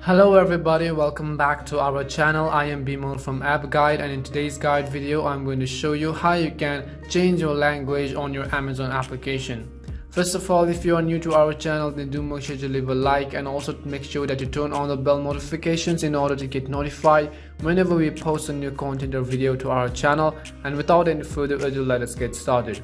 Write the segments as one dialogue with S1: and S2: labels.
S1: Hello everybody, welcome back to our channel. I am Bimal from App Guide, and in today's guide video I'm going to show you how you can change your language on your Amazon application. First of all, if you are new to our channel, then do make sure to leave a like and also make sure that you turn on the bell notifications in order to get notified whenever we post a new content or video to our channel. And without any further ado, let us get started.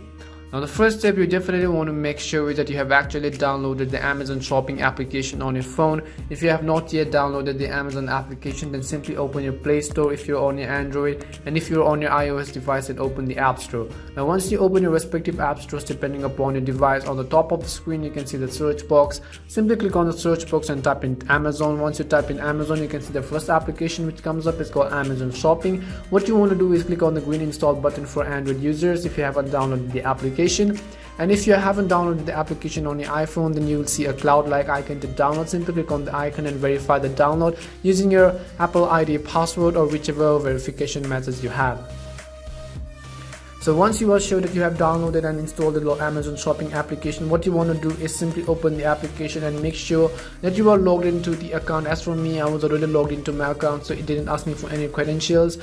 S1: Now the first step, you definitely want to make sure that you have actually downloaded the Amazon shopping application on your phone. If you have not yet downloaded the Amazon application, then simply open your Play Store if you're on your Android, and if you're on your iOS device, then open the App Store. Now once you open your respective app stores depending upon your device, on the top of the screen you can see the search box. Simply click on the search box and type in Amazon. Once you type in Amazon, you can see the first application which comes up is called Amazon Shopping. What you want to do is click on the green install button for Android users if you haven't downloaded the application. And if you haven't downloaded the application on your iPhone, then you will see a cloud-like icon to download. Simply click on the icon and verify the download using your Apple ID password or whichever verification methods you have. So once you are sure that you have downloaded and installed the Amazon shopping application, what you want to do is simply open the application and make sure that you are logged into the account. As for me, I was already logged into my account, so it didn't ask me for any credentials.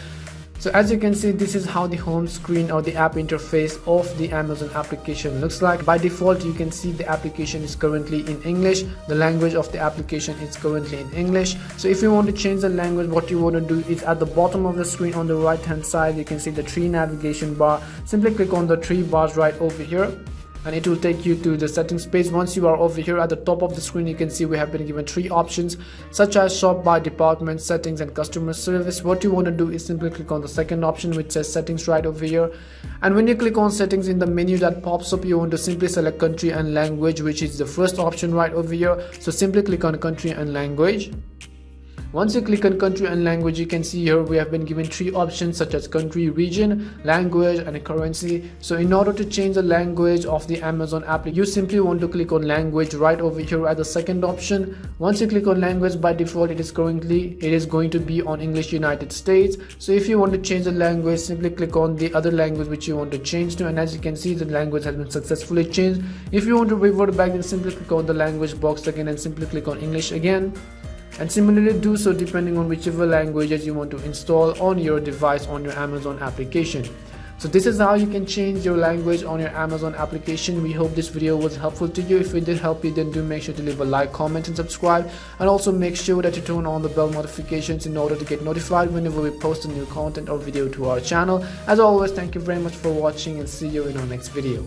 S1: So as you can see, this is how the home screen or the app interface of the Amazon application looks like. By default, you can see the application is currently in English. The language of the application is currently in English. So if you want to change the language, what you want to do is at the bottom of the screen on the right hand side, you can see the three navigation bar. Simply click on the three bars right over here, and it will take you to the settings page. Once you are over here at the top of the screen, you can see we have been given three options such as shop by department, settings, and customer service. What you want to do is simply click on the second option which says settings right over here, and when you click on settings, in the menu that pops up, you want to simply select country and language, which is the first option right over here. So simply click on country and language. Once you click on country and language, you can see here we have been given three options such as country, region, language, and currency. So in order to change the language of the Amazon app, you simply want to click on language right over here at the second option. Once you click on language, by default it is going to be on English United States. So if you want to change the language, simply click on the other language which you want to change to, and as you can see, the language has been successfully changed. If you want to revert back, then simply click on the language box again and simply click on English again. And similarly do so depending on whichever languages you want to install on your device on your Amazon application. So this is how you can change your language on your Amazon application. We hope this video was helpful to you. If it did help you, then do make sure to leave a like, comment, and subscribe, and also make sure that you turn on the bell notifications in order to get notified whenever we post a new content or video to our channel. As always, thank you very much for watching, and see you in our next video.